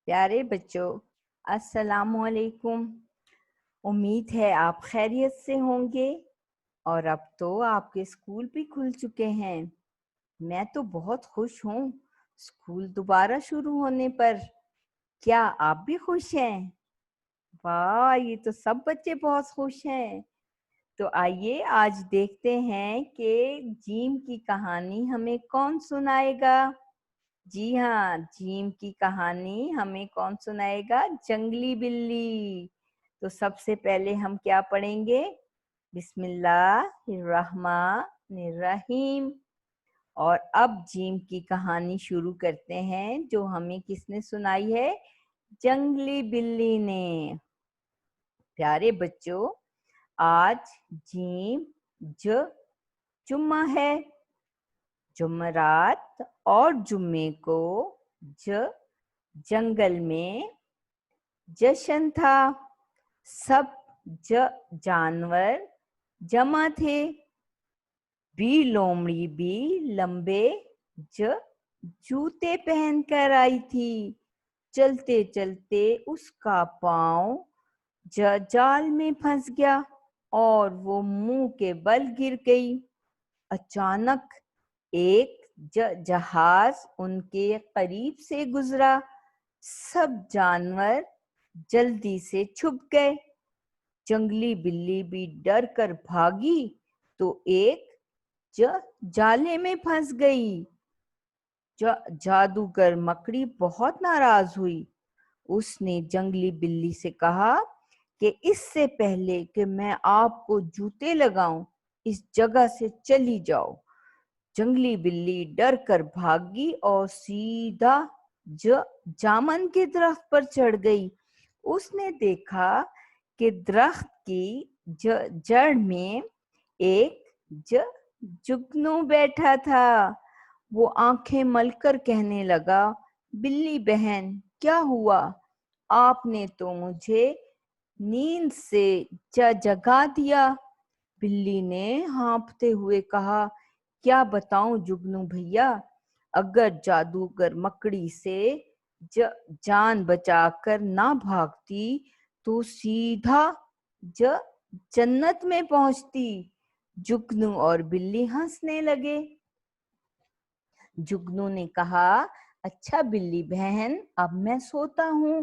پیارے بچوں، السلام علیکم۔ امید ہے آپ خیریت سے ہوں گے، اور اب تو آپ کے اسکول بھی کھل چکے ہیں۔ میں تو بہت خوش ہوں اسکول دوبارہ شروع ہونے پر۔ کیا آپ بھی خوش ہیں؟ واہ، یہ تو سب بچے بہت خوش ہیں۔ تو آئیے آج دیکھتے ہیں کہ جیم کی کہانی ہمیں کون سنائے گا۔ جی ہاں، جیم کی کہانی ہمیں کون سنائے گا؟ جنگلی بلی۔ تو سب سے پہلے ہم کیا پڑھیں گے؟ بسم اللہ الرحمن الرحیم۔ اور اب جیم کی کہانی شروع کرتے ہیں، جو ہمیں کس نے سنائی ہے؟ جنگلی بلی نے۔ پیارے بچوں، آج جیم جمعہ ہے۔ جمعرات اور جمعے کو جنگل میں جشن تھا۔ سب جانور جمع تھے۔ بی لومڑی بھی لمبے جوتے پہن کر آئی تھی۔ چلتے چلتے اس کا پاؤں جال میں پھنس گیا اور وہ منہ کے بل گر گئی۔ اچانک ایک جہاز ان کے قریب سے گزرا۔ سب جانور جلدی سے چھپ گئے۔ جنگلی بلی بھی ڈر کر بھاگی تو ایک جالے میں پھنس گئی۔ جادوگر مکڑی بہت ناراض ہوئی۔ اس نے جنگلی بلی سے کہا کہ اس سے پہلے کہ میں آپ کو جوتے لگاؤں، اس جگہ سے چلی جاؤ۔ جنگلی بلی ڈر کر بھاگی اور سیدھا جامن کے درخت پر چڑھ گئی۔ اس نے دیکھا کہ درخت کی جڑ میں ایک جگنو بیٹھا تھا۔ وہ آنکھیں مل کر کہنے لگا، بلی بہن، کیا ہوا؟ آپ نے تو مجھے نیند سے جگا دیا۔ بلی نے ہانپتے ہوئے کہا، کیا بتاؤں جگنو بھیا، اگر جادوگر مکڑی سے جان بچا کر نہ بھاگتی تو سیدھا جنت میں پہنچتی۔ جگنو اور بلی ہنسنے لگے۔ جگنو نے کہا، اچھا بلی بہن، اب میں سوتا ہوں،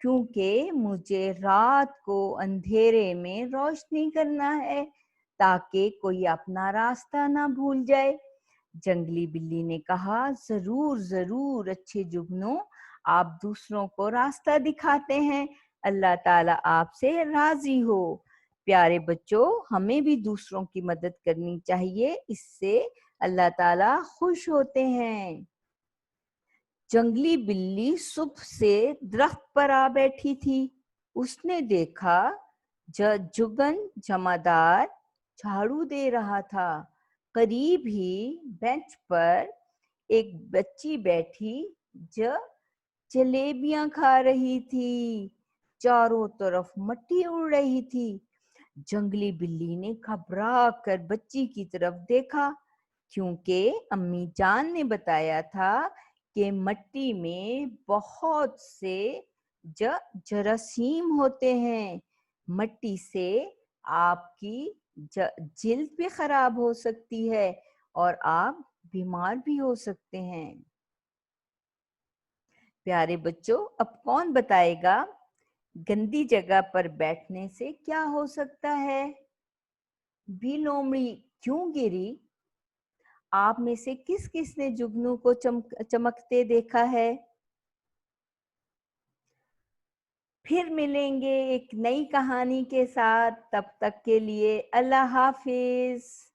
کیونکہ مجھے رات کو اندھیرے میں روشنی کرنا ہے تاکہ کوئی اپنا راستہ نہ بھول جائے۔ جنگلی بلی نے کہا، ضرور ضرور اچھے جگنو، آپ دوسروں کو راستہ دکھاتے ہیں، اللہ تعالیٰ آپ سے راضی ہو۔ پیارے بچوں، ہمیں بھی دوسروں کی مدد کرنی چاہیے، اس سے اللہ تعالیٰ خوش ہوتے ہیں۔ جنگلی بلی صبح سے درخت پر آ بیٹھی تھی۔ اس نے دیکھا جگن جمعدار جھاڑو دے رہا تھا۔ قریب ہی بینچ پر ایک بچی بیٹھی جلیبیاں کھا رہی تھی۔ چاروں طرف مٹی اڑ رہی تھی۔ جنگلی بلی نے گھبرا کر بچی کی طرف دیکھا، کیونکہ امی جان نے بتایا تھا کہ مٹی میں بہت سے جراثیم ہوتے ہیں۔ مٹی سے آپ کی جلد بھی خراب ہو سکتی ہے اور آپ بیمار بھی ہو سکتے ہیں۔ پیارے بچوں، اب کون بتائے گا گندی جگہ پر بیٹھنے سے کیا ہو سکتا ہے؟ بھی لومڑی کیوں گری؟ آپ میں سے کس کس نے جگنو کو چمکتے دیکھا ہے؟ پھر ملیں گے ایک نئی کہانی کے ساتھ، تب تک کے لیے اللہ حافظ۔